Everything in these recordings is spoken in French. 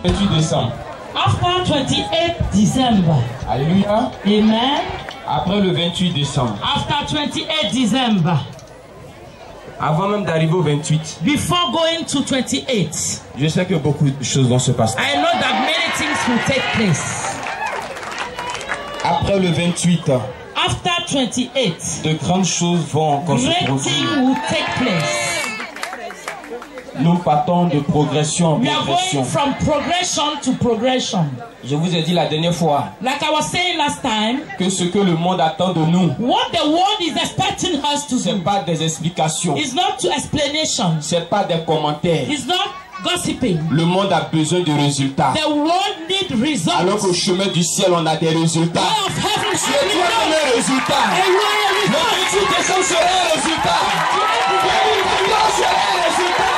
28 décembre. After 28 December. Alléluia. Amen. Après le 28 décembre. After 28 December. Avant même d'arriver au 28. Before going to 28. Je sais que beaucoup de choses vont se passer. I know that many things will take place. Après le 28. After 28. De grandes choses vont encore se Great produire. things will take place. Nous partons de progression en We are progression. going from progression to progression. Je vous ai dit la dernière fois Like I was saying last time, que ce que le monde attend de nous, what the world is expecting us to c'est do pas des explications, is not to explanation. c'est pas des commentaires. It's not gossiping. Le monde a besoin de résultats. The world needs results. Alors qu'au chemin du ciel, on a des résultats. Way of heaven Tu es toi has un résultat. and you are a Le result. 28 décembre sera un résultat. Le 24 sera un résultat.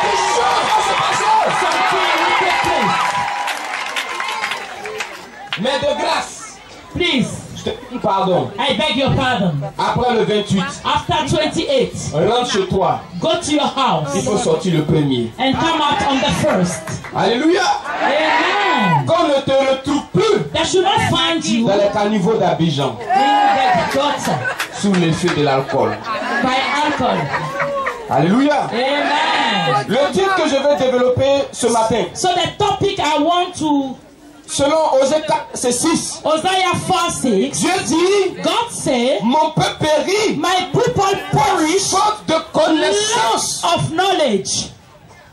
Des choses vont se passer. Something will take place. Mais de grâce, Please, je te dis pardon. I beg your pardon. Après le 28, After 28, rentre chez toi. go to your house Il faut sortir le premier. and come out on the first. Alléluia. Amen. Qu'on ne te retrouve plus They should not find you dans les caniveaux d'Abidjan in the gutter sous l'effet de l'alcool. by alcohol. Alléluia. Amen. Le titre que je vais développer ce matin, So the topic I want to, selon Osée 4, c'est 6. Hosea 4:6, Dieu dit, God said, mon peuple périt my people perish faute de connaissance. of knowledge.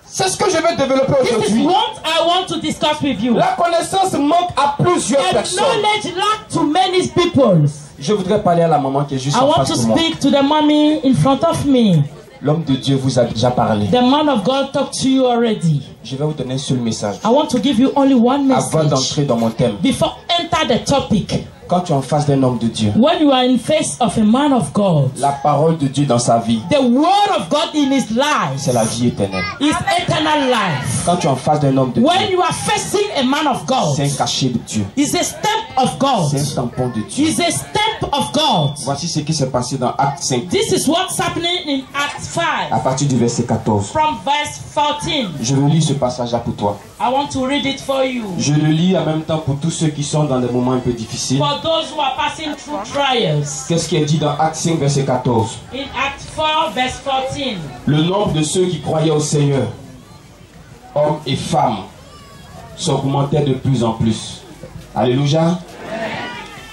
C'est ce que je vais développer This is aujourd'hui. what I want to discuss with you. La connaissance manque à plusieurs And personnes. knowledge lack to many people. Je voudrais parler à la maman qui est juste I en want face to de moi. speak to the mommy in front of me. L'homme de Dieu vous a déjà parlé. The man of God talked to you already. Je vais vous donner un seul message. I want to give you only one Avant message d'entrer dans mon thème. before enter the topic. Quand tu es en face d'un homme de Dieu, When you are in face of a man of God, la parole de Dieu dans sa vie, the word of God in his life c'est la vie éternelle. is eternal life. Quand tu es en face d'un homme de When Dieu, you are facing a man of God, c'est un cachet de Dieu. is a step of God. C'est un tampon de Dieu. Is a step of God. Voici ce qui s'est passé dans Acte 5, This is what's happening in Acts 5 à partir du verset 14. from verse 14. Je le lis ce passage-là pour toi. I want to read it for you. Je le lis en même temps pour tous ceux qui sont dans des moments un peu difficiles. For those who are passing through trials. Qu'est-ce qui est dit dans Acte 5, verset 14? In Acts 4 verse 14. Le nombre de ceux qui croyaient au Seigneur, hommes et femmes, s'augmentait de plus en plus. Alléluia.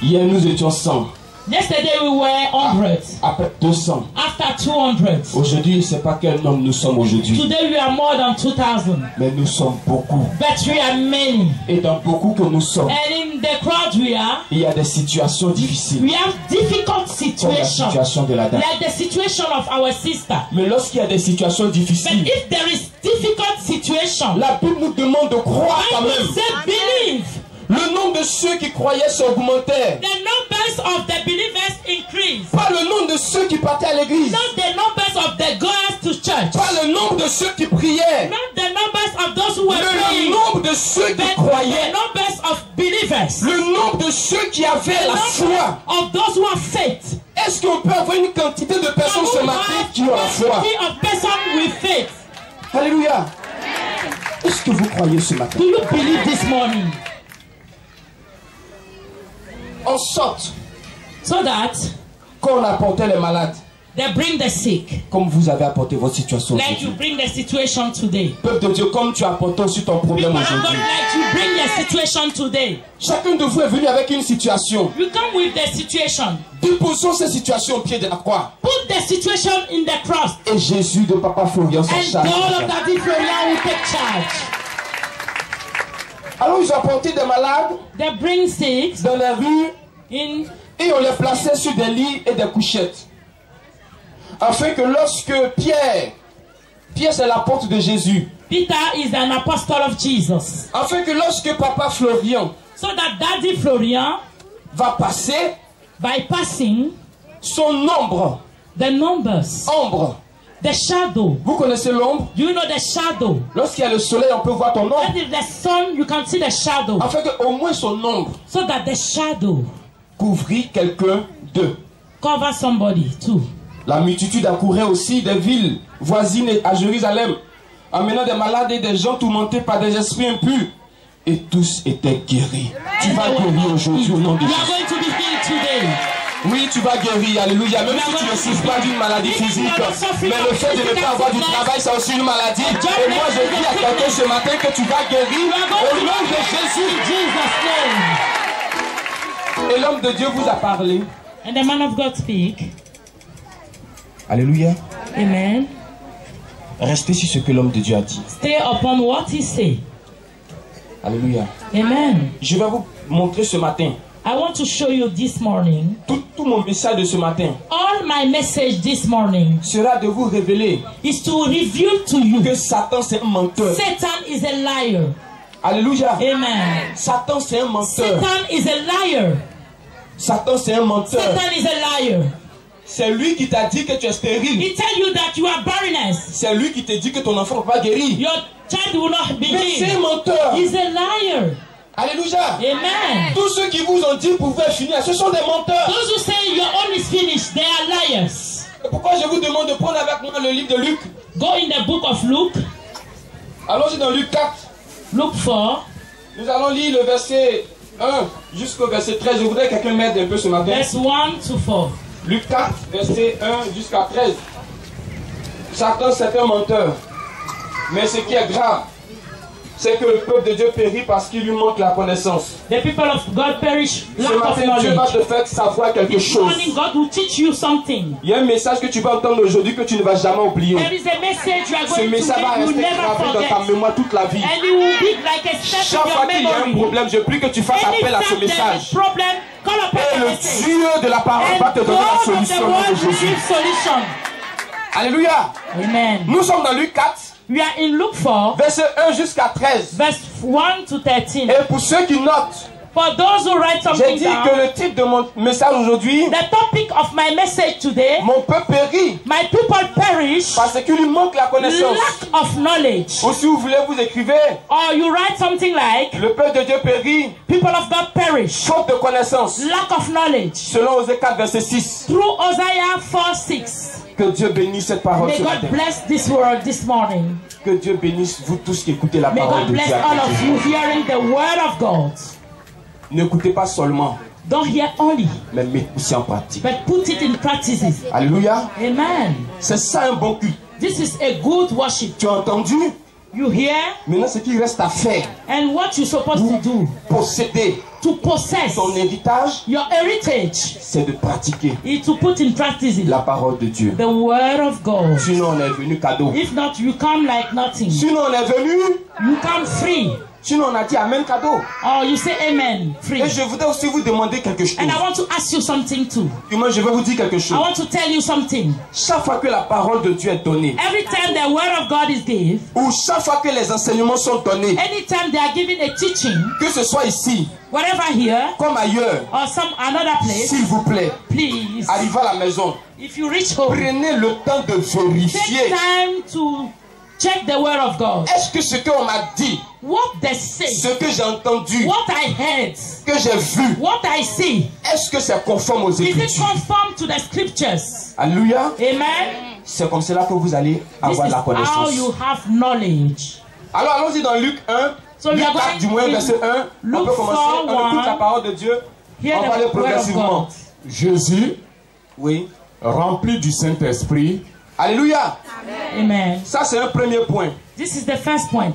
Hier nous étions 100. Yesterday we were 100. Après 200. After 200. Aujourd'hui, je ne sais pas quel nombre nous sommes aujourd'hui. Today we are more than 2000. Mais nous sommes beaucoup. But we are many. Et dans beaucoup que nous sommes, And in the crowd we are, il y a des situations difficiles. we have difficult Comme la situations. situation de la dame. Like the situation of our sister. Mais lorsqu'il y a des situations But difficiles, if there is difficult situation, la Bible nous demande de croire quand Bible même. said believe. Le nombre de ceux qui croyaient s'augmentait. The numbers of the believers increase. Pas le nombre de ceux qui partaient à l'église. Not the numbers of the goers to church. Pas le nombre de ceux qui priaient. Not the numbers of those who were Le praying. nombre de ceux qui But the croyaient. numbers of believers. Le nombre de ceux qui avaient la foi. Of those who have faith. Est-ce qu'on peut avoir une quantité de personnes ce matin qui ont la foi? Quantity of persons with faith. Alléluia. Est-ce que vous croyez ce matin? Do you believe this morning? En sorte So that qu'on apportait les malades, they bring the sick. comme vous avez apporté votre situation Like you aujourd'hui. bring the situation today. Peuple de Dieu, comme tu as apporté aussi ton problème People of God, aujourd'hui. like you bring your situation today. Chacun de vous est venu avec une situation. You come with the situation. Déposons cette situation au pied de la croix. Put the situation in the cross. Et Jésus de Papa Florian s'en And charge. God of Daddy Florian will take charge. Alors ils ont apporté des malades They bring sick dans les rues in, et on les plaçait sur des lits et des couchettes. Afin que lorsque Pierre c'est la porte de Jésus. Peter is an apostle of Jesus. Afin que lorsque Papa Florian So that Daddy Florian, va passer, by passing son ombre, the numbers, the shadow. Vous connaissez l'ombre? Do you know the shadow? Lorsqu'il y a le soleil, on peut voir ton ombre. That is the sun, you can see the shadow. Afin qu'au moins son ombre So that the shadow couvrit quelqu'un d'eux. cover somebody too. La multitude accourait aussi des villes voisines à Jérusalem, amenant des malades et des gens tourmentés par des esprits impurs. Et tous étaient guéris. Tu vas guérir aujourd'hui au nom de You are Jésus. going to be healed today. Oui, tu vas guérir, alléluia. Même si tu ne souffres pas d'une maladie physique, mais le fait de ne pas avoir du travail, c'est aussi une maladie. Et moi, je dis à quelqu'un ce matin que tu vas guérir au nom de Jésus. Et l'homme de Dieu vous a parlé. And the man of God speak. Alléluia. Amen. Restez sur ce que l'homme de Dieu a dit. Stay upon what he say. Alléluia. Amen. Je vais vous montrer ce matin. I want to show you this morning. Tout mon message de ce matin All my message this morning sera de vous révéler is to reveal to you que Satan c'est un menteur. Satan is a liar. Alléluia. Amen. Satan c'est un menteur. Satan is a liar. Satan c'est un menteur. Satan is a liar. C'est lui qui t'a dit que tu es stérile. He tell you that you are barrenness. C'est lui qui te dit que ton enfant ne va pas guérir. Your child will not be Mais c'est un healed. menteur. He's a liar. Alléluia. Amen. Tous ceux qui vous ont dit pouvaient finir, ce sont des menteurs. Those who say your own is finished, they are liars. Et pourquoi je vous demande de prendre avec moi le livre de Luc? Go in the book of Luke. Allons-y dans Luc 4. Luke 4. Nous allons lire le verset 1 jusqu'au verset 13. Je voudrais que quelqu'un m'aide un peu ce matin. Verse 1 to 4. Luc 4, verset 1 jusqu'à 13. Satan c'est un menteur. Mais ce qui est grave, c'est que le peuple de Dieu périt parce qu'il lui manque la connaissance. The people of God perish Ce lack of matin, Dieu va knowledge. te faire savoir quelque This chose. morning, God will teach you something. Il y a un message que tu vas entendre aujourd'hui que tu ne vas jamais oublier. There is a message you are Ce going to message va make, you rester never gravé dans ta forget. mémoire toute la vie. And it will be like a step Chaque in fois your qu'il y a un memory. problème, je prie que tu fasses appel à ce Anytime there's a message. problem, call upon Et the le message. Dieu de la parole va te And donner la God of the solution au nom de word will Jésus. give solution. Alléluia. Amen. Nous sommes dans Luc 4, We are in Luke 4, verset 1 jusqu'à 13. verse 1 to 13. Et pour ceux qui notent, For those who write j'ai something dit down, que le titre de mon message aujourd'hui, the topic of my message today, mon peuple périt my people perish, parce qu'il lui manque la connaissance. lack of knowledge. Ou si vous voulez, vous écrivez, Or you write something like, le peuple de Dieu périt, people of God perish, faute de connaissance. lack of knowledge. Selon Osée 4, verset 6. Through Hosea 4:6. Que Dieu bénisse cette parole May ce God matin. bless this word this morning. Que Dieu bénisse vous tous qui écoutez la May parole God de bless Dieu. all of you hearing the word of God. N'écoutez pas seulement, Don't hear only, mais mettez aussi en pratique. but put it in practices. Alléluia. Amen. C'est ça un bon culte. This is a good worship. Tu as entendu? You hear? Maintenant, ce qu'il reste à faire, And what you're supposed to do posséder to possess ton héritage, your heritage c'est de pratiquer is to put in practice la parole de Dieu. the word of God. Sinon, on est venu cadeau. If not, you come like nothing. Sinon, on est venu. You come free. Sinon, on a dit Amen cadeau. Or you say amen, free. Et je voudrais aussi vous demander quelque chose. And I want to ask you something too. Et moi, je vais vous dire quelque chose. I want to tell you something. Chaque fois que la parole de Dieu est donnée, Every time the word of God is given, ou chaque fois que les enseignements sont donnés, anytime they are giving a teaching, que ce soit ici, whatever here comme ailleurs, or some another place, s'il vous plaît, please, arrivez à la maison, if you reach home, prenez le temps de vérifier. take time to check the word of God. Est-ce que ce qu'on m'a dit, What they say, ce que j'ai entendu, what I heard, que j'ai vu, what I see, est-ce que c'est conforme aux is it Écritures? conform to the scriptures? Alléluia. Amen. C'est comme cela que vous allez This avoir is la how connaissance. you have knowledge. Alors allons-y dans Luc 1, So we Luc are 4 going du moins in verset 1. On Luke peut commencer, 4, on écoute la parole de Dieu. Hear On va aller the word of progressivement. God. Jésus, Oui. rempli du Saint-Esprit, Alléluia. Amen. Ça c'est un premier point. This is the first point.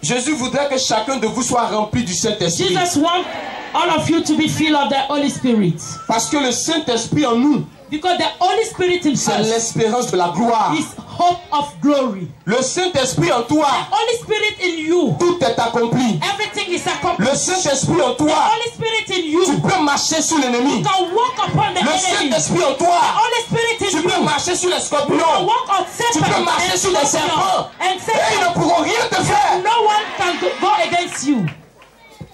Jésus voudrait que chacun de vous soit rempli du Saint-Esprit. Jesus wants all of you to be filled of the Holy Spirit. Parce que le Saint-Esprit en nous, Because the Holy Spirit in c'est us l'espérance de la gloire. is hope of glory. Le Saint-Esprit en toi, The Holy Spirit in you, tout est accompli. everything is Le accomplished. Saint-Esprit en The toi, Holy Spirit in you, tu you peux marcher sur l'ennemi. can walk upon the Le enemy. The Saint-Esprit en toi, Holy Spirit in tu you, peux you marcher sur les can scorpions. walk on Tu peux serpents marcher and sur les scorpions serpents. and Et ils ne Satan. pourront rien te faire. No one can go against you.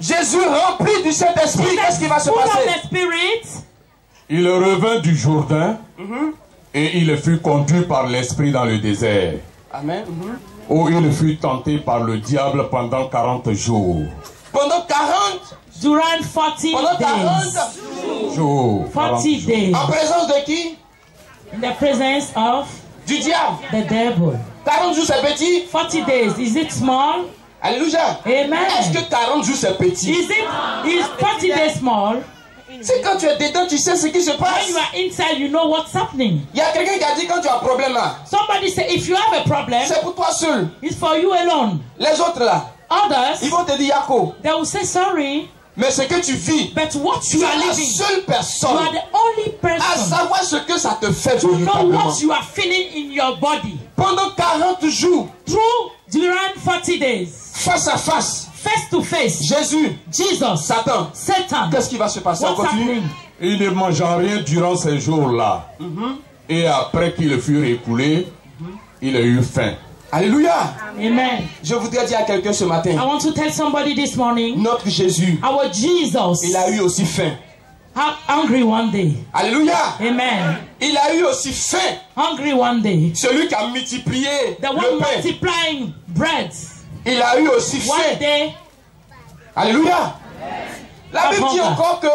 Jésus rempli du Saint-Esprit, qu'est-ce qui va se Full of passer? the Spirit, il revint du Jourdain et il fut conduit par l'Esprit dans le désert, Amen. où il fut tenté par le diable pendant 40 jours. Pendant 40, durant 40 pendant 40, days. Jours, 40 jours. days. en présence de qui? In the presence of Du diable. The devil. 40 jours c'est petit. 40 days. Is it small? Alléluia. Amen. Est-ce que 40 jours c'est petit? Is 40 days small? C'est quand tu es dedans, tu sais ce qui se When passe. you are inside, you know what's happening. Il y a quelqu'un qui a dit quand tu as un problème là, Somebody say, if you have a problem, c'est pour toi seul. it's for you alone. Les autres là, Others, ils vont te dire Yako. they will say sorry, Mais ce que tu vis, but what tu you es are la living, seule you personne are the only à person savoir ce que ça te fait to know véritablement. what you are feeling in your body. Pendant 40 jours, During 40 days, face à face, face to face, Jésus, Jesus, Satan, Satan, qu'est-ce qui va se passer? On what's continue. happening? Il ne mangea rien durant ces jours-là. Et après qu'ils furent écoulés, il a eu faim. Alléluia. Amen. Je voudrais dire à quelqu'un ce matin, I want to tell somebody this morning, notre Jésus, our Jesus il a eu aussi faim. hungry one day. Alléluia. Amen. Il a eu aussi faim. Hungry one day. Celui qui a multiplié The le one pain, multiplying breads. il a eu aussi One faim. day. Alléluia. La Bible dit encore que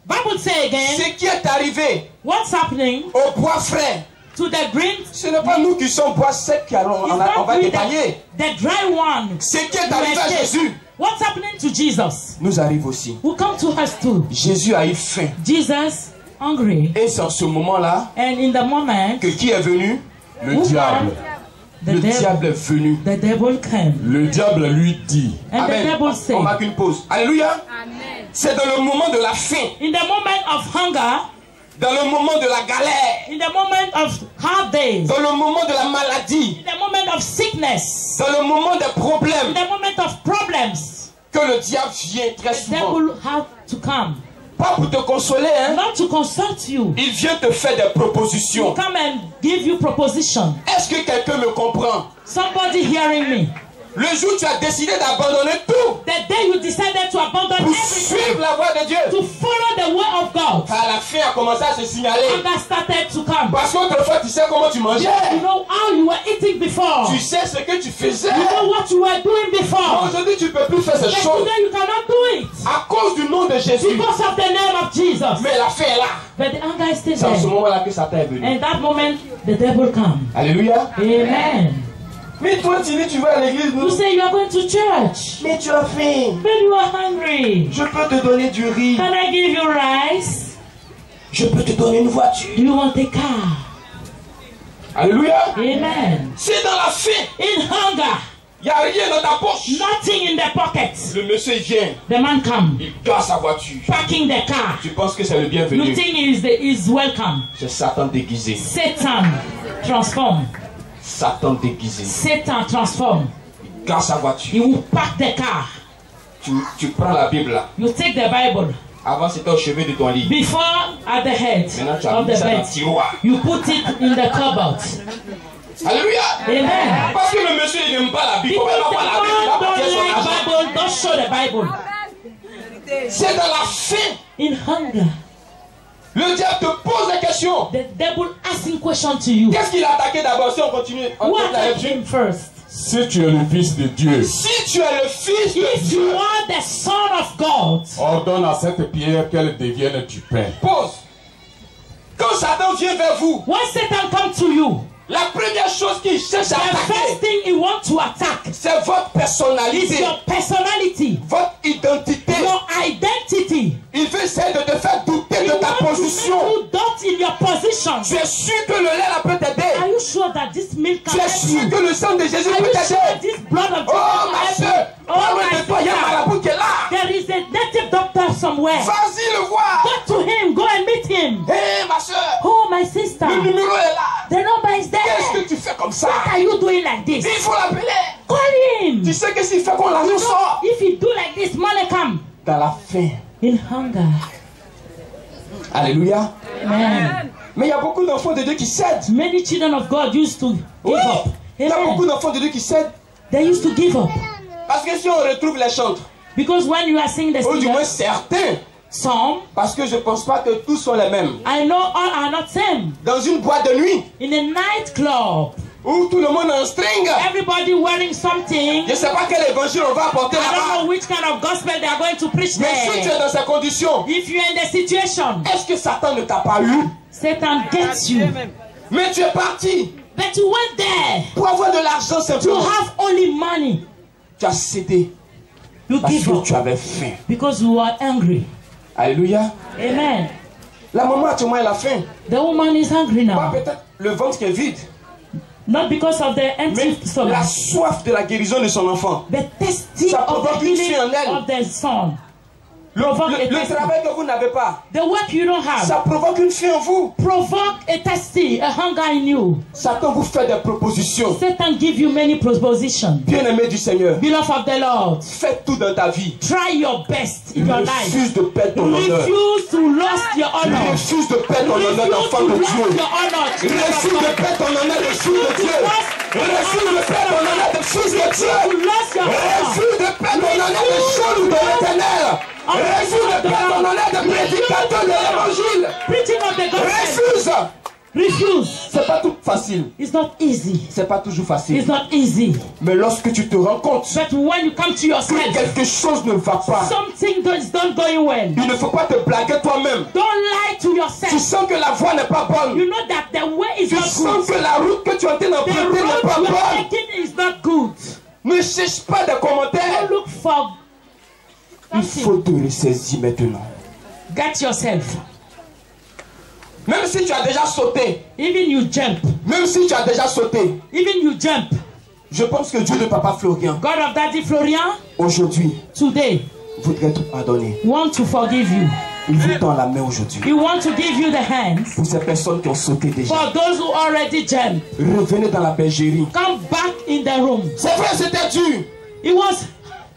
Bible say again, ce qui est arrivé what's happening au bois frais, to the green? ce n'est pas nous qui sommes bois secs qui allons, It's on not va we, détailler. the dry one. Ce qui est arrivé à Jésus What's happening to Jesus? nous arrive aussi. Will come to us too. Jésus a eu faim. Jesus hungry, Et c'est en ce moment-là and in the moment, que qui est venu? Le diable. Le diable est venu. the devil came, Le diable lui dit, and Amen. the devil said, On marque une pause. Alléluia. C'est dans le moment de la faim, in the moment of hunger, dans le moment de la galère, in the moment of hard days, dans le moment de la maladie, in the moment of sickness, dans le moment des in problèmes, the moment of problems, que le diable vient très the souvent. devil have to come, Pas pour te consoler, hein. not to consult you, Il vient te faire des propositions. to come and give you proposition. Est-ce que quelqu'un me comprend? Somebody hearing me? Le jour où tu as décidé d'abandonner tout The day you decided to abandon pour everything, suivre la voie de Dieu, to follow the way of God, à la fin a commencé à se signaler. hunger started to come. Parce qu'autrefois, tu sais comment tu mangeais. You know how you were eating before. Tu sais ce que tu faisais. You know what you were doing Mais before. aujourd'hui, tu ne peux plus faire ces But choses today you cannot do it à cause du nom de Jésus. because of the name of Jesus. Mais la faim est là. But the hunger is still C'est en ce there. moment-là que Satan est venu. And that moment, the devil come. Alléluia. Amen. Mais toi, tu dis, tu vas à l'église. You say you are going to church, Mais tu as faim. but you are hungry. Je peux te donner du riz. Can I give you rice? Je peux te donner une voiture. Do you want a car? Alléluia. Amen. C'est dans la faim. In hunger, Il n'y a rien dans ta poche. nothing in the pocket. Le monsieur il vient. The man come, Il garde sa voiture. parking the car. Tu penses que c'est le You bienvenu. think is welcome. C'est Satan déguisé. Satan transform. Satan déguisé. Satan transform. Il garde sa voiture. He will pack the car. Tu prends la Bible là. You take the Bible. Avant c'était au chevet de ton lit. Before at the head Maintenant tu as of mis the ça dans bed. le tiroir. You put it in the cupboard. Alléluia. Amen. Parce que le monsieur il n'aime pas la Bible. Because Comment the il va voir la Bible? Il va man partir don't son like argent. Bible, don't show the Bible. C'est dans la faim. In hunger, Le diable te pose des questions. the devil asking question to you. Qu'est-ce qu'il a attaqué d'abord? Si on continue. On Who continue la attacked lecture. him first? si tu es le fils de Dieu, Si tu es le fils de If you Dieu, are the son of God, ordonne à cette pierre qu'elle devienne du pain. pause. Quand Satan vient vers vous, when Satan comes to you, la première chose qu'il cherche à the first attaquer, thing he wants to attack c'est votre is personnalité, your personality, votre identité. your identity. Il veut essayer de te faire douter He de ta wants to position. make you doubt in your position. Tu es sûr que le lait là peut Are t'aider. you sure that this milk can Tu es help sûr you? que le sang de Jésus Are peut you sure that t'aider. this blood of Jesus Oh ma can soeur, help you? pas Oh loin my de toi, il y a un sister, marabout qui est là. there is a native doctor somewhere. Vas-y le voir. Go to him, go and meet him. Hé ma soeur, Oh my sister, le numéro est là. the number is Qu'est-ce there. que tu fais comme ça? What are you doing like this? Il faut l'appeler. Call him. Tu sais que s'il fait qu'on l'argent sort. If you do like this, money come. Dans la faim. In hunger. Alléluia. Amen. Mais il y a beaucoup d'enfants de Dieu qui cèdent. Many children of God used to Oui. give up. Il y a beaucoup Amen. d'enfants de Dieu qui cèdent. They used to give up. Parce que si on retrouve les chantres, Because when you are seeing the ou du moins singers, certains, some, parce que je ne pense pas que tous sont les mêmes. I know all are not same. Dans une boîte de nuit, In a nightclub, où tout le monde est en string, everybody wearing something. je ne sais pas quel évangile on va apporter I don't là-bas. know which kind of gospel they are going to preach Mais si tu es there. dans ces conditions, If you're in the situation, est-ce que Satan ne t'a pas eu? Satan gets you. Mais tu es parti. But you went there pour avoir de l'argent to simplement. have only money. Tu as cédé You parce give que up tu avais faim. because you are angry. Alléluia. Amen. La maman actuellement elle a faim. The woman is hungry Pas now. peut-être le ventre qui est vide, Not because of the mais empty stomach, la soif de la guérison de son enfant. but thirsty Ça of the provoque une healing faim en elle. of the son. Le thirsty. travail que vous n'avez pas, The work you don't have ça provoque une faim en vous. provoke a thirsty, a hunger in you. Satan vous fait des propositions. Satan give you many propositions. Bien-aimé du Seigneur, Beloved of the Lord, fais tout dans ta vie. try your best in your life. Refuse de perdre ton honneur. Refuse to lose your honor. Refuse de perdre ton honneur Refuse d'enfant to de lose Dieu. your honor. Refuse de perdre ton honneur de fils de Dieu. Refuse de perdre ton honneur de fils de Dieu. Refuse de perdre ton honneur de chant de l'Éternel. Refuse de perdre ton honneur de prédicateur de l'évangile. Preaching of the gospel. Refuse. Refuse. C'est pas tout facile. It's not easy. C'est pas toujours facile. It's not easy. Mais lorsque tu te rends compte But when you come to que yourself, quelque chose ne va pas, something is not going well. il ne faut pas te blaguer toi-même. Don't lie to Tu yourself. sens que la voie n'est pas bonne. You know that the way is Tu not sens good. que la route que tu es en train The d'emprunter road n'est pas you are bonne. taking is not good. Ne cherche pas de commentaires. Don't look for Il faut te ressaisir maintenant. get yourself. Même si tu as déjà sauté, Even you jump. même si tu as déjà sauté, Even you jump. je pense que Dieu de Papa Florian, God of Daddy Florian, aujourd'hui, today, voudrait te pardonner. want to forgive you. Il vous tend la main aujourd'hui. He want to give you the hands. Pour ces personnes qui ont sauté déjà, For those who already jumped, revenez dans la bergerie. come back in the room. C'est vrai, c'était dur. It was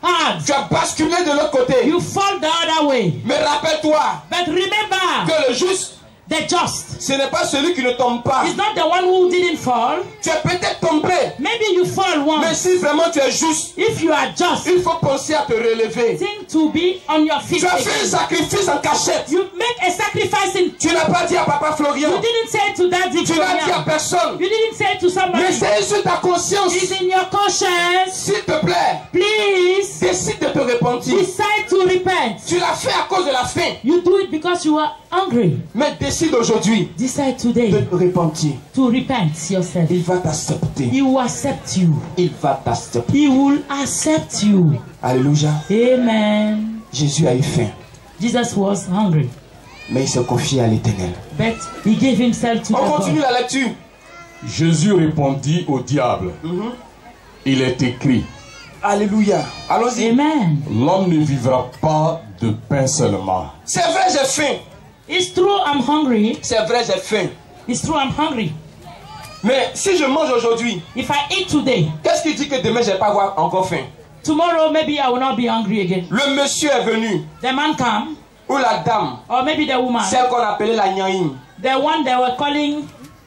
hard. Tu as basculé de l'autre côté. You fall the other way. Mais rappelle-toi But remember, que le juste, the just ce n'est pas celui qui ne tombe pas. is not the one who didn't fall. Tu es peut-être tombé, Maybe you fall mais once. si vraiment tu es juste, If you are just, il faut penser à te relever. think to be on your feet Tu as fait un again. sacrifice en cachette. You make a sacrifice in. Tu n'as pas dit à Papa Florian. You didn't say to Daddy Tu n'as dit à Florian. personne. You didn't say to Mais somebody. c'est sur ta conscience. It's in your conscience. S'il te plaît, Please décide de te repentir. decide to repent. Tu l'as fait à cause de la faim. You do it because you are hungry. Mais décide aujourd'hui Decide de today te repentir. to repent yourself. Il va t'accepter. He will accept you. Il va t'accepter. He will accept you. Alléluia. Amen. Jésus a eu faim, Jesus was hungry, mais il s'est confié à l'Éternel. but he gave himself to the On continue God. la lecture. Jésus répondit au diable, il est écrit, Alléluia. Allons-y. Amen. l'homme ne vivra pas de pain seulement, C'est vrai, j'ai faim. It's true I'm hungry. C'est vrai, j'ai faim. It's true I'm hungry. Mais si je mange aujourd'hui, If I eat today, qu'est-ce qui dit que demain je vais pas avoir encore faim? tomorrow maybe I will not be hungry again. Le monsieur est venu, The man come, ou la dame, or maybe the woman, celle qu'on appelait la nyaïm, the one they were calling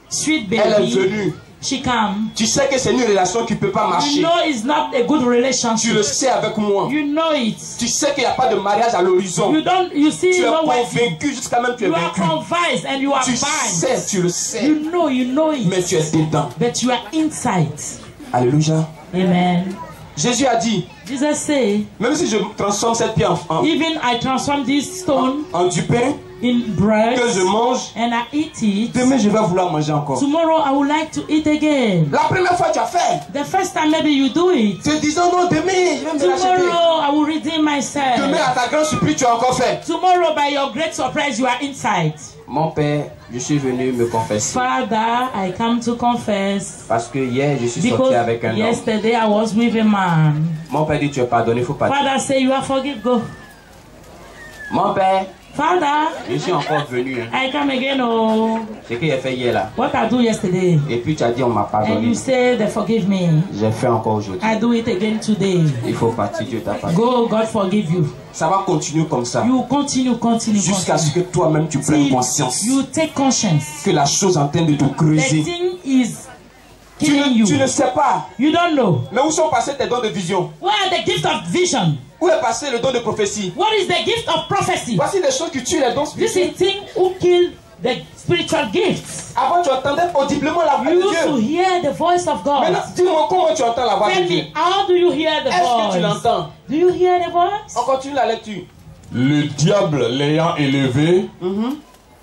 sweet elle est baby, venue. she come. Tu sais que c'est une relation qui ne peut pas You marcher. know it's not a good Tu le relationship. sais avec moi. You know it. Tu sais qu'il n'y a pas de mariage à l'horizon. You see, Tu es no way. convaincu jusqu'à même tu es You are vaincu. convinced and you are Tu bind. sais, tu le sais. You know Mais it. tu es dedans. But you are inside. Alléluia. Amen. Jésus a dit, Jesus say, même si je transforme cette pierre even I transform this stone en du pain in bread que je mange, and I eat it, demain je vais vouloir manger encore. tomorrow I would like to eat again. La première fois tu as fait, The first time maybe you do it. te disant non, demain je vais me racheter. Tomorrow I will redeem myself. Demain à ta grande surprise tu as encore fait. Tomorrow by your great surprise you are inside. Mon père, je suis venu me confesser. Father, I come to confess. Parce que hier, je suis sorti Because avec un homme. yesterday I was with a man. Mon père dit, tu es pardonné, il faut partir. Father say you are forgive, go. Mon père, Father, je suis encore venu. Hein. I come again, oh. Ce qu'il a fait hier là. What I do yesterday. Et puis tu as dit, on m'a And pardonné. you say they forgive me. J'ai fait encore aujourd'hui. I do it again today. Il faut partir, Dieu t'a pardonné. Go, God forgive you. Ça va continuer comme ça. You continue. Jusqu'à ce que toi-même tu prennes Till conscience you take conscience. que la chose est en train de te The creuser. thing is Tu killing ne you. sais pas. You don't know. Mais où sont passés tes dons de vision? Where are the gift of vision? Où est passé le don de prophétie? What is the gift of prophecy? Voici des choses qui tuent les dons This spirituels. is thing who kill the spiritual gifts. Avant tu entendais audiblement la voix You de used to Dieu. hear the voice of Maintenant, God. dis-moi comment tu entends la voix de Tell Dieu. me, how do you hear the Est-ce que tu voice? l'entends? Do you hear the voice? On continue la lecture. le diable l'ayant élevé,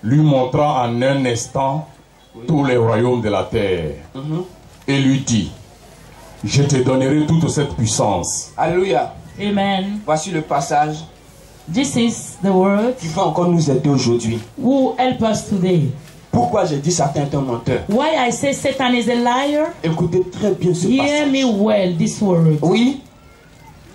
lui montra en un instant tous les royaumes de la terre et lui dit, je te donnerai toute cette puissance. Alléluia. Amen. Voici le passage This is the word qui va encore nous aider aujourd'hui. who help us today. Pourquoi j'ai dit Satan est un menteur? Why I say Satan is a liar? Écoutez très bien ce Hear me passage. well, this word. Oui,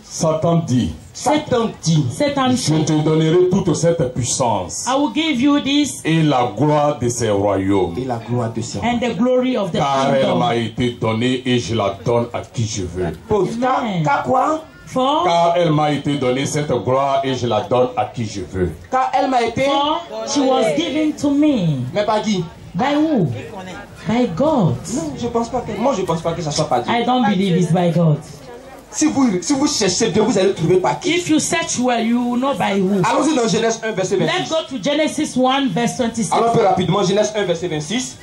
Satan dit, Satan dit, Satan je said, te donnerai toute cette puissance I will give you this et la gloire de ces royaumes. et la gloire de ses and the glory of the Car elle kingdom. m'a été donnée et je la donne à qui je veux. Pause. Amen. Car quoi? For, Car elle m'a été donnée cette gloire et je la donne à qui je veux. Car elle m'a été... for she was given to me. Mais pas dit. By who? By God. Non, je pense pas que... Moi, je pense pas que ça soit pas dit. I don't believe it's by God. Si vous cherchez bien, vous allez trouver par qui. If you search well, you will know by who. Allons-y dans Genèse 1, verset Let's 26. go to Genesis 1, verse 26. Allons un peu rapidement, Genèse 1, verset 26.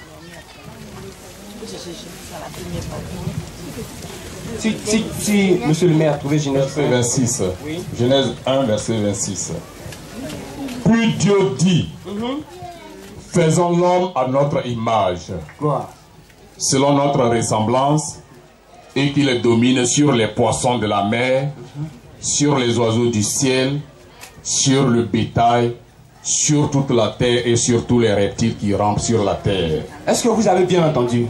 Si monsieur le maire a trouvé Genèse Verset 1, 26. Oui. Genèse 1, verset 26. Puis Dieu dit, faisons l'homme à notre image, gloire. selon notre ressemblance, et qu'il domine sur les poissons de la mer, sur les oiseaux du ciel, sur le bétail, sur toute la terre et sur tous les reptiles qui rampent sur la terre. Est-ce que vous avez bien entendu?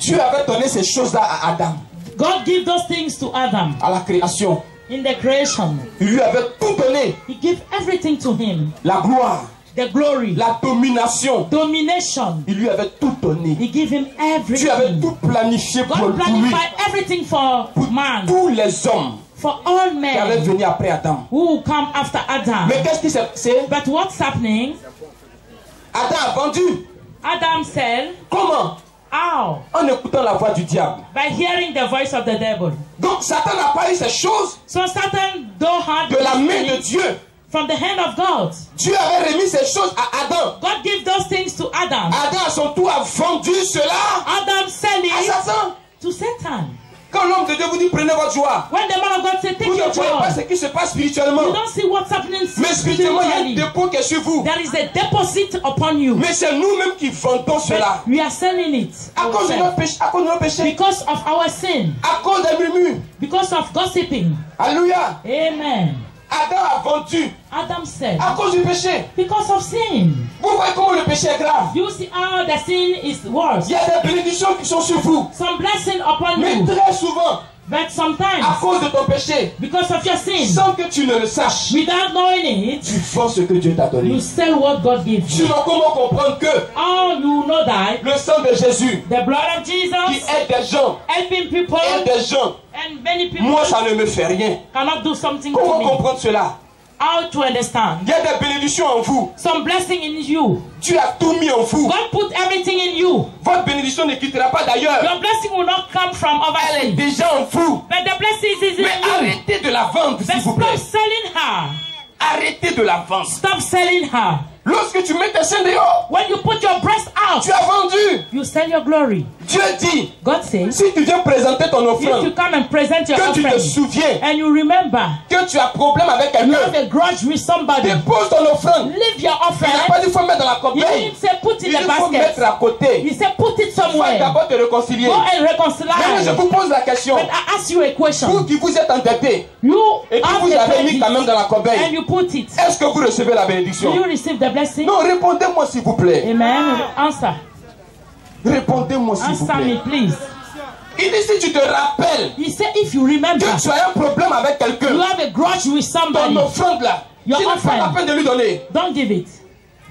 Dieu avait donné ces choses-là à Adam, God gave those things to Adam à la création. in the creation. Il lui avait tout donné. He gave everything to him. La gloire, The glory, la domination. domination. Il lui avait tout donné. He gave him Dieu avait everything. tout planifié pour God lui. planified everything for man, Tous les hommes for all qui allaient men venir après Adam. who will come after Adam. Mais qu'est-ce qui s'est passé? But what's happening? Adam a vendu. Adam said, Comment? "Ow!" En écoutant la voix du diable. By hearing the voice of the devil. Donc Satan n'a pas eu ces choses So Satan don't have de la these main de things Dieu. from the hand of God. Dieu avait remis ces choses à Adam. God gave those things to Adam. Adam à son tour a vendu cela Adam sell à it Satan. to Satan. Quand l'homme de Dieu vous dit prenez votre joie, When the man of God said, "Take vous ne your voyez pas joy," ce qui se passe spirituellement. you don't see what's happening Mais spirituellement, il y a un spiritually. dépôt qui est sur vous. There is a deposit upon you. Mais c'est nous-mêmes qui vendons cela. We are selling it À cause de nos péchés, à cause de nos péchés, because of our sin, à cause des murmures. because of gossiping. Alléluia. Amen. Adam a vendu Adam said, à cause du péché. because of sin. Vous voyez comment le péché est grave. You see how the sin is worse. Il y a des bénédictions qui sont sur vous. Some blessing upon Mais you, très souvent, but à sometimes cause de ton péché, because of your sin, sans que tu ne le saches, without knowing it, tu vends ce que Dieu t'a donné. you sell what God gives you. Sinon, comment comprendre que How you know that le sang de Jésus the blood of qui Jesus aide des gens, helping people aide des gens, and many people moi ça ne me fait rien. cannot do something to Comment me. comprendre cela? How to understand? Il y a des bénédictions en vous. Some blessing in you. Dieu a tout mis en vous. God put everything in you. Votre bénédiction ne quittera pas d'ailleurs. Your blessing will not come from Elle est overseas. déjà en vous. But the blessing is in Mais you. arrêtez de la vendre, But s'il vous stop plaît. selling her. Arrêtez de la vendre. Stop selling her. Lorsque tu mets tes seins dehors, When you put your breast out, tu as vendu. you sell your glory. Dieu dit, God says, si tu viens présenter ton if you offrande, come and present your que tu te offering souviens and you remember que tu as problème avec you have quelqu'un, a grudge with somebody, dépose ton offrande. leave your Il n'a offering. pas dit qu'il faut mettre dans la He corbeille. didn't say put Il in dit the qu'il faut mettre basket. à côté. He said put it Il faut somewhere. d'abord te réconcilier. Go and Mais je reconcile. vous pose la question. But I ask you a Vous question. qui vous êtes endettés You et que have vous the avez mis quand même credit dans la and corbeille, you put it. est-ce que vous recevez la Do bénédiction? you receive the blessing? Non, répondez-moi s'il vous plaît. Amen. Answer. Répondez-moi s'il vous Answer me, plaît. please. Il dit si tu te rappelles He said if you remember que tu as un problème avec you quelqu'un, have a grudge with ton somebody, offrande là, Your tu n'as pas la offering. peine de lui donner. don't give it.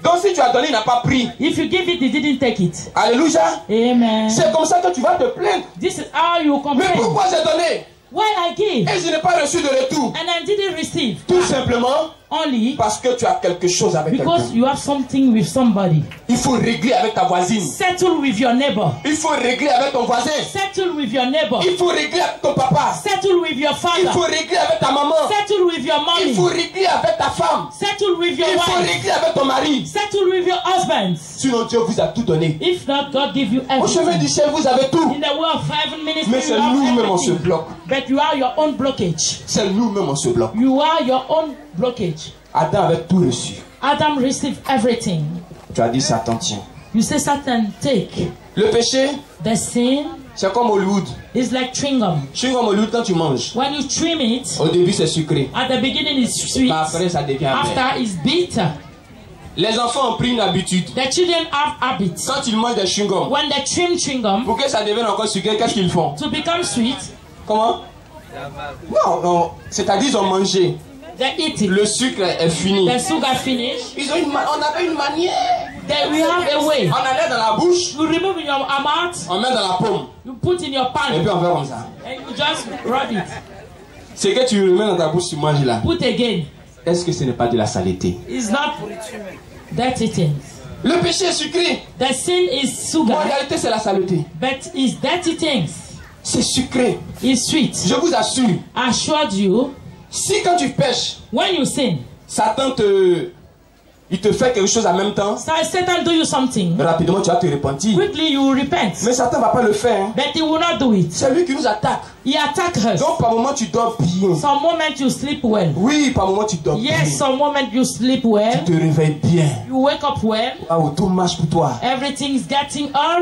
Donc si tu as donné, il n'a pas pris. If you give it, he didn't take it. Alléluia. Amen. C'est comme ça que tu vas te plaindre. This is how you Mais complain. pourquoi j'ai donné Why I give et je n'ai pas reçu de retour? and I didn't receive? Tout simplement Only parce que tu as quelque chose avec because quelqu'un. you have something with somebody. Il faut régler avec ta voisine. Settle with your neighbor. Il faut régler avec ton voisin. Settle with your neighbor. Il faut régler avec ton papa. Settle with your Il faut father. régler avec ta maman. Settle with your Il faut mommy. régler avec ta femme. Settle with your Il faut wife. régler avec ton mari. Settle with your husband. Sinon Dieu vous a tout donné. If not, God give you Au chemin du everything. ciel, vous avez tout. In the way of heaven Mais ministry, c'est you have nous-mêmes on se everything. bloque. But you are your own blockage. C'est nous-mêmes on se bloque. You are your own blockage. Adam avait tout reçu. Adam received everything. Tu as dit Satan, tiens. You say Satan take. Le péché, The sin c'est comme Hollywood. is like chewing gum. Chewing gum Hollywood, quand tu manges, When you trim it, au début c'est sucré. at the beginning it's sweet. Mais après ça devient amer. After it's bitter. Les enfants ont pris une habitude. The children have habits. Quand ils mangent des chewing gum, When they trim chewing gum pour que ça devienne encore sucré, qu'est-ce qu'ils font? to become sweet, Comment? Non, non. C'est-à-dire ils ont mangé. they eat it. Le sucre est fini. The sugar finish. On avait une manière. Then we have a way. On allait dans la bouche, You remove in your mouth, on met dans la paume. you put in your Et puis pan, on fait comme ça. and you just rub it. Ce que tu remets dans ta bouche, tu manges là. Put again. Est-ce que ce n'est pas de la saleté? It's not dirty things. Le péché est sucré. The sin is En sugar, réalité, c'est la saleté. but it's dirty things. C'est sucré. It's sweet. Je vous assure. I assured you, Si quand tu pêches, when you sin, Satan il te fait quelque chose en même temps, Satan do you something, rapidement tu vas te repentir. quickly you will repent. Mais Satan ne va pas le faire. Hein. But he will not do it. C'est lui qui nous attaque. He attack us. Donc par moment tu dors bien. Some moment you sleep well. Oui, par moment tu dors bien. Yes, some moment you sleep well. Tu te réveilles bien. You wake up well. Waouh, tout marche pour toi. Everything's getting Ah,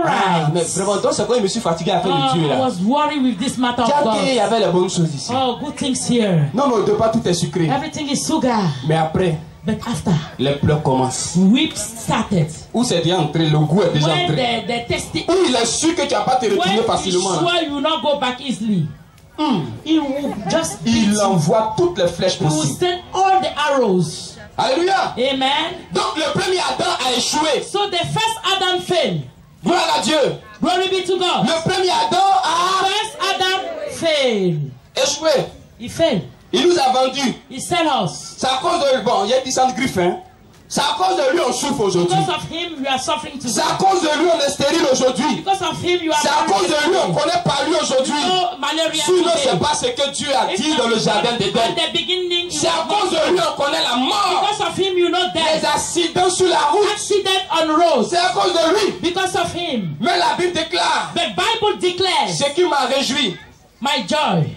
mais alright. vraiment, donc c'est quand je me suis fatigué à faire le Dieu I là. was worried with this matter of Il y God. avait les bonnes choses ici. Oh, good things here. Non, non, de pas tout est sucré. Everything is sugar. Mais après, But after, les pleurs commencent. whips started. Où c'est déjà entré, le goût est déjà When entré. the tasty, Où il est sûr que tu vas pas te when retourner you facilement. Là. sure you will not go back easily, he will just beat Il you. envoie toutes les flèches He will possibles. send all the arrows. Alléluia. Amen. Donc le premier Adam a échoué. So the first Adam failed. Gloire à Dieu. Glory be to God. Le premier Adam a First Adam failed. échoué. He failed. Il nous a vendus. He sent us. C'est à cause de... Bon, il y a des sangs griffes, hein. C'est à cause de lui on souffre aujourd'hui. Because of him, we are suffering C'est today. à cause de lui on est stérile aujourd'hui. Because of him, you are C'est à cause de lui on suffering. connaît pas lui aujourd'hui. No malaria Sinon c'est today. pas ce que Dieu a dit dans le jardin d'Éden. At the beginning, it C'est à was cause de lui on connaît la mort. because of him, you know Les death. accidents sur la route. Accident on road. C'est à cause de lui. Because of him. Mais la Bible déclare. The Bible declares, Ce qui m'a réjoui. my joy.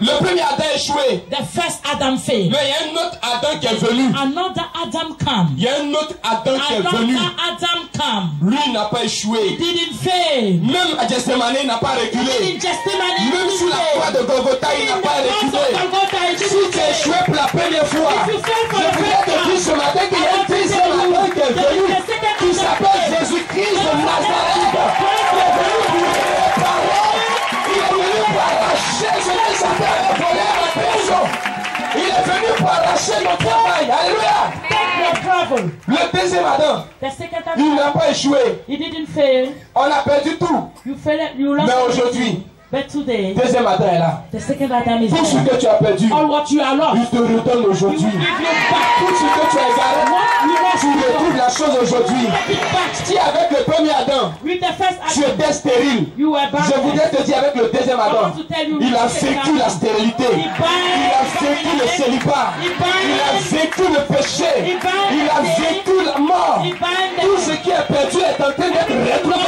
Le premier Adam a échoué. The first Adam failed. Mais il y a un autre Adam qui est venu. Another Adam come. Il y a un autre Adam qui est venu. Another Adam come. Lui il n'a pas échoué. Didn't fail. Même à Gethsemane il n'a pas reculé. Didn't Gethsemane Même sur la croix de Golgotha il n'a pas reculé. Si tu as échoué pour la première fois, je voudrais te dire ce matin qu'il y a un deuxième Adam qui est venu, qui s'appelle Jésus-Christ de Nazareth. Il est venu pour réparer, il est venu pour arracher ce que Satan a volé à la personne. Il est venu pour arracher notre travail. Alléluia. Take your trouble. Le deuxième Adam, The second il Adam, n'a pas échoué. he didn't fail. On a perdu tout. You failed. You lost. Mais everything. aujourd'hui, But today, deuxième Adam est là. the second Adam is Tout ce there. que tu as perdu, All what you are il lost, te redonne he will aujourd'hui. give you back. Tout ce que tu as égaré, What you lost, tu retrouves la chose aujourd'hui. take it back. Si avec le premier Adam, With the first tu Adam, étais stérile, you were je barren. voudrais te dire avec le deuxième Adam, il a vécu la stérilité, il a vécu le célibat, il a vécu le péché, il a vécu la mort. He bind Tout the ce qui est perdu est en train d'être retrouvé.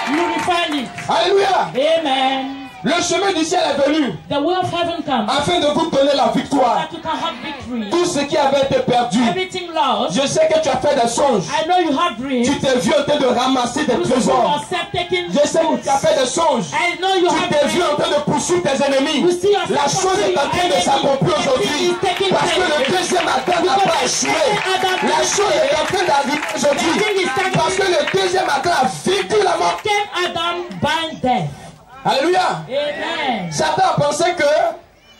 You refine it. Alléluia. Amen. Le chemin du ciel est venu The way of heaven comes afin de vous donner la victoire. that you can have victory. Tout ce qui avait été perdu. Everything lost. Je sais que tu as fait des songes. I know you have dreams. Tu t'es vu en train de ramasser des You see trésors. yourself taking Je sais que tu as fait des songes. I know you Tu have t'es vu dreams. en train de poursuivre tes ennemis. You see yourself La chose est en train de s'accomplir aujourd'hui. Parce que le deuxième Adam n'a pas échoué. La chose est en train d'arriver aujourd'hui. Parce que le deuxième Adam a vécu la mort. Second Adam bind death. Alléluia. Amen. Satan pensait que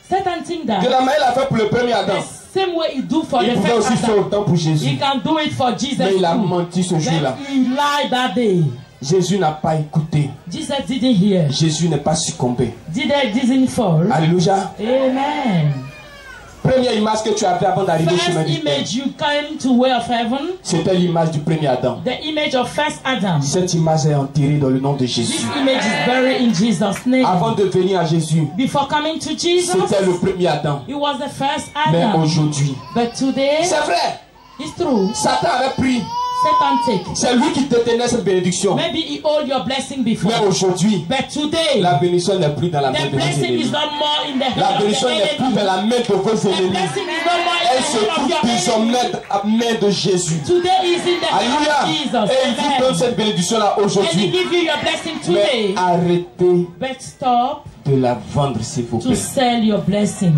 Satan think de that la manière il a fait pour le premier Adam, the same way he do for il the pouvait first aussi faire Adam, autant pour he Jésus. can do it for Jesus Mais il a too. menti ce jour-là. But he lied that day. Jésus n'a pas écouté. Jesus didn't hear. Jésus n'est pas succombé. Jesus didn't fall. Alléluia. Amen. Première image que tu avais avant d'arriver au chemin First du ciel, image you came to way of heaven, c'était l'image du premier Adam. the image of first Adam. Cette image est enterrée dans le nom de This Jésus. image is buried in Jesus' name. Avant de venir à Jésus, Before coming to Jesus, c'était le premier Adam. it was the first Mais Adam. aujourd'hui, But today, c'est vrai, it's true. Satan avait pris Satan take. C'est lui qui te tenait cette bénédiction. Maybe he hold your blessing before. Mais aujourd'hui, But today, la bénédiction n'est plus dans la main the de vos blessing ennemis. is not more in the La hand of bénédiction the n'est plus enemy. dans la main de vos The ennemis. blessing is not more in Elle the se hand of trouve your désormais enemy. à la main de Jésus. Today is in the hand Alléluia. of Jesus. Et il vous donne Amen. cette bénédiction-là And he aujourd'hui. give you your blessing Mais today. arrêtez But stop de la vendre, s'il vous to plaît. sell your blessing.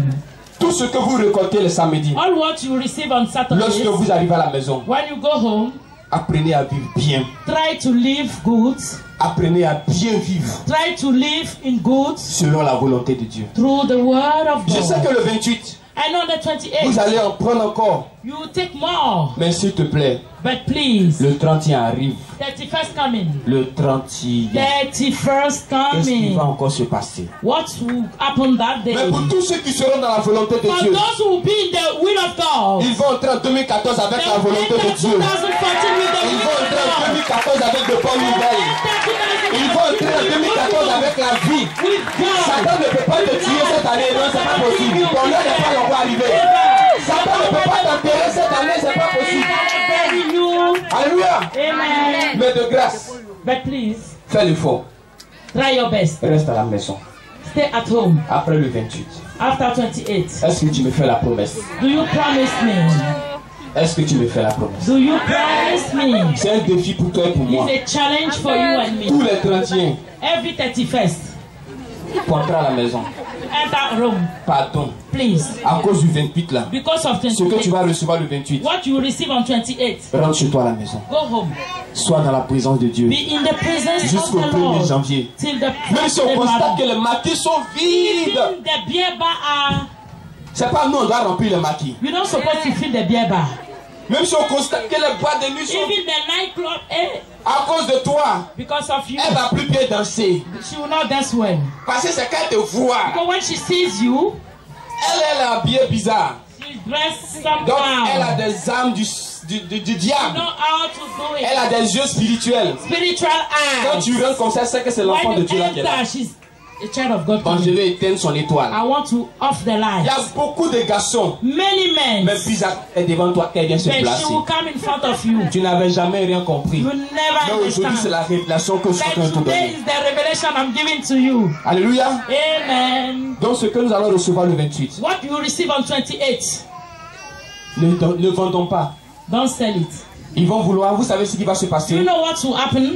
Tout ce que vous récoltez le samedi, All what you receive on Saturdays, lorsque vous arrivez à la maison, when you go home, apprenez à vivre bien. try to live good. Apprenez à bien vivre Try to live in good selon la volonté de Dieu. through the word of Je sais God. que le 28, I know the vous 28th, allez en prendre encore. you will take more. Mais s'il te plaît, But please, le 31 arrive. 31st coming. Le 31. 31st Qu'est-ce qui coming. va encore se passer? What will happen that day? Mais pour tous ceux qui seront dans la volonté de For Dieu, those who will be in the will of God, ils vont entrer en 2014 avec la volonté de Dieu. 2014 with the Ils will vont of entrer en God. 2014 avec de bonnes nouvelles. Ils vont entrer en 2014 avec la vie. With God. Satan ne peut pas te tuer cette année, non, c'est pas possible. Ton heure n'est pas encore arrivée. Satan ne peut pas t'enterrer cette année, c'est pas possible. Bury you. Alléluia. Amen. Mais de grâce, But please, fais l'effort. try your best. Reste à la maison. Stay at home Après le 28, after 28. est-ce que tu me fais la promesse? Do you promise me? Est-ce que tu me fais la promesse? Do you promise me? C'est un défi pour toi et pour moi. It's a challenge for you and Tous me. les 31, Every 31st, pour entrer à la maison. enter room, Pardon. please. À cause du 28 là. Because of Ce que tu 28. vas recevoir le 28. What you receive on 28, Rentre chez toi à la maison. go home. Sois dans la présence de Dieu. Be in the presence of Jusqu'au the 1er Lord janvier. till the Même si on constate que les maquis sont vides. Even the beer bar are, C'est pas nous on doit remplir les maquis. you're not supposed to fill the beer bar. Même si on constate que les boîtes de nuit sont Even the nightclub, à cause de toi, because of you, elle va plus bien danser. she will not dance well. Parce que c'est qu'elle te voit. But when she sees you, Elle est habillée bizarre. she's dressed Donc elle a somehow. des armes du You diable. know how to do Elle it. a des yeux spirituels. Spiritual Quand eyes. tu rentres comme ça, c'est que c'est l'enfant When de you Dieu là qui est là. enter, she's a child of God. Bon, je vais éteindre son étoile. I want to off the Il y light. a beaucoup de garçons. Many men, Mais bizarre est devant toi, elle vient se but she placer. will come in front of you. Tu n'avais jamais rien compris. You Mais never aujourd'hui, c'est understand. la révélation que je suis en train de But te today donner. is the revelation I'm giving to you. Alléluia. Amen. Donc, ce que nous allons recevoir le 28, What you receive on 28, ne vendons pas. don't sell it. Ils vont vouloir, vous savez ce qui va se Do you passer? know what will happen?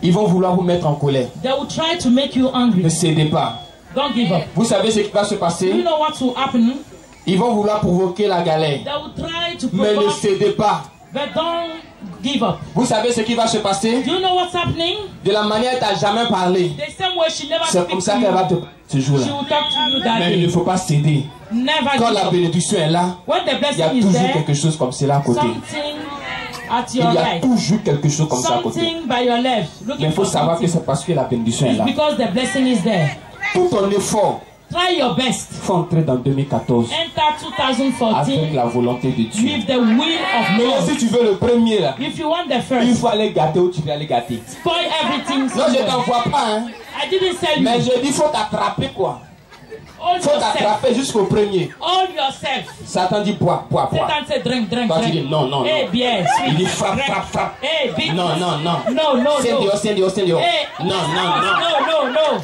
Ils vont vouloir vous mettre en colère. They will try to make you Ne angry. cédez pas. Don't give up. Vous savez ce qui va se Do you passer? know what will happen? Ils vont vouloir provoquer la galère. They will try to Mais ne provoke, cédez pas. but don't give up. Vous savez ce qui va se passer? Do you know what's happening? De la manière dont tu n'as jamais parlé. The same way she never C'est comme speaks ça to qu'elle va you. te ce jour-là. She will talk to you that Mais il ne day. faut pas céder. Never Quand give la up. bénédiction est là, When the il y a blessing is toujours there, quelque chose comme cela à côté. something at Il your y a right, toujours quelque chose comme ça à côté. something by your left, Mais looking il faut for savoir que something. c'est parce que la bénédiction est It's là. because the blessing is there. Tout ton effort, Try your best. il faut entrer dans 2014 Enter avec 2014 la volonté de Dieu. with the will of Mais God. si tu veux le premier là, If you want the il first, faut aller gâter où tu veux aller gâter. spoil everything. Non, je somewhere. t'envoie pas, hein. I didn't sell you. Mais je dis, il faut t'attraper quoi. Hold Il faut yourself. t'attraper jusqu'au premier. Hold yourself. Satan dit bois, bois, bois. Satan said drink, drink, Toi tu drink. dis non, non, Hey, non. bien, Il dit sweet. frappe, Drink. frappe, frappe. Hey, big. Non, non, non. No, no, C'est no. dehors, c'est dehors, c'est dehors. Hey, Non, non, non. no, no, no.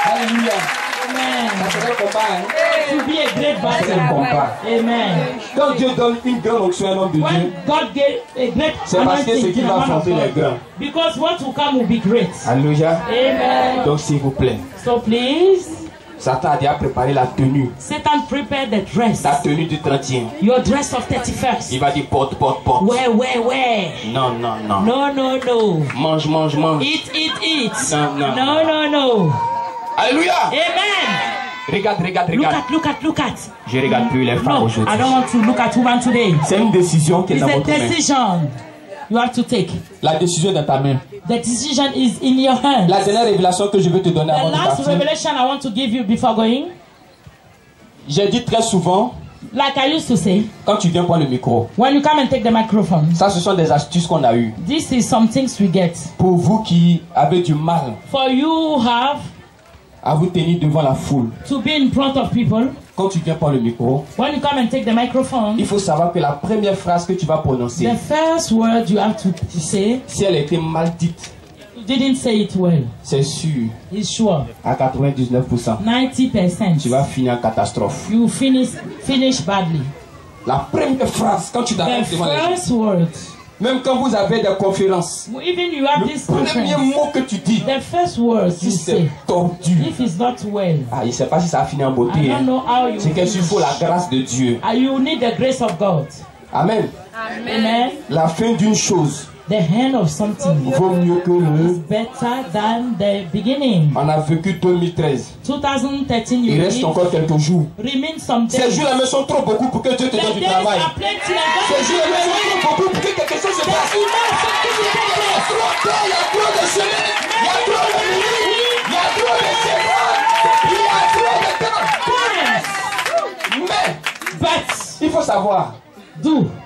Alléluia. Amen. C'est un combat, hein. To be a great C'est un battle. combat. Amen. Quand Dieu donne une grande onction à un homme de When Dieu, God gave a great c'est parce que ce anointing qui to the va man of affronter les God, grands. because what will come will be great. Alléluia. Amen. Donc s'il vous plaît, So please, Satan a déjà préparé la tenue. Satan prepare the dress. La tenue du 30e. Your dress of 31st. Il va dire porte, porte, porte. Where? Non, non, non. No, no, no. Mange, mange, mange. Eat, eat, eat. No, no. No, no, no. Alléluia. Amen. Regarde, regarde, Look regarde. at, look at, look at. Je regarde plus les femmes No, aujourd'hui. I don't want to look at woman today. C'est une décision qui est It's dans a votre main. decision you have to take. La décision est dans ta main. The decision is in your hand. La dernière révélation que je veux te donner The avant de last partir. revelation I want to give you before going, J'ai dit très souvent, like I used to say, quand tu viens prendre le micro, when you come and take the microphone, ça ce sont des astuces qu'on a eues. this is some things we get. Pour vous qui avez du mal For you who have à vous tenir devant la foule, to be in front of people, quand tu viens prendre le micro, when you come and take the microphone, il faut savoir que la première phrase que tu vas prononcer, the first word you have to say, si elle était mal dite, you didn't say it well. c'est sûr, It's sure. à 99%, 90%. tu vas finir en catastrophe. You finish badly. La première phrase, quand tu The t'arrêtes devant les gens, first word, même quand vous avez des conférences, even you have this le premier conference, mot que tu dis, the first word si you c'est say, tordu, if it's not well, ah, il ne sait pas si ça a fini en I beauté. don't Hein. know how you C'est qu'il faut la grâce de Dieu. You need the grace of God. Amen. Amen. La fin d'une chose The end of something vaut mieux que is le... better than the beginning. On a vécu 2013. 2013, you Il reste live, encore quelques jours. remain some Ces days. jours-là me sont trop beaucoup pour que Dieu te The donne du days travail. are plenty. Ces jours-là me sont trop beaucoup pour que quelque chose se passe. Il y a trop de temps, il y a trop de semaines, il y a trop de minutes, il y a trop de secondes, il y a trop de temps. Mais il faut savoir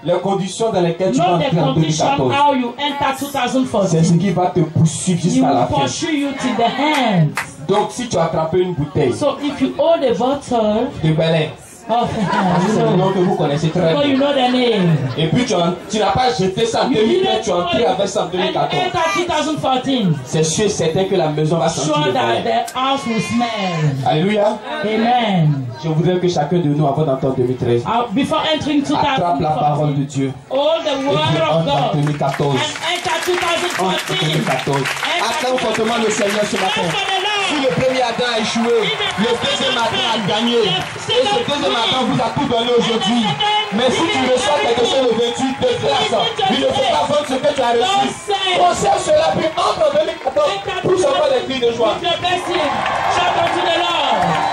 les conditions dans lesquelles tu vas Know entrer the en condition 2014. how you enter C'est ce 2014. qui va te poursuivre You jusqu'à la will fin. pursue you to the end. Donc si tu as attrapé une bouteille So if you hold a bottle de Belin, of c'est le nom que vous connaissez très so you bien. know the name. Et puis tu n'as pas jeté ça en You 2013, didn't tu as entré avec ça en and 2014. enter 2014. C'est sûr et certain que la maison va sentir Sure le that Belin. the house will smell. Alléluia. Amen. Je voudrais que chacun de nous, avant d'entrer en 2013, Before entering attrape la parole 2014, de Dieu all the et puis word of entre en God 2014. and enter Entre en 2014. 2014. Acclame fortement le Seigneur ce matin. Si le premier Adam a échoué, le deuxième Adam a gagné. Et ce deuxième Adam vous a tout donné aujourd'hui. Mais si tu reçois quelque chose le 28 de grâce, il ne faut pas vendre ce que tu as reçu. Conserve cela, puis entre en 2014 pour savoir des cris de joie. With your blessing, shout unto the Lord.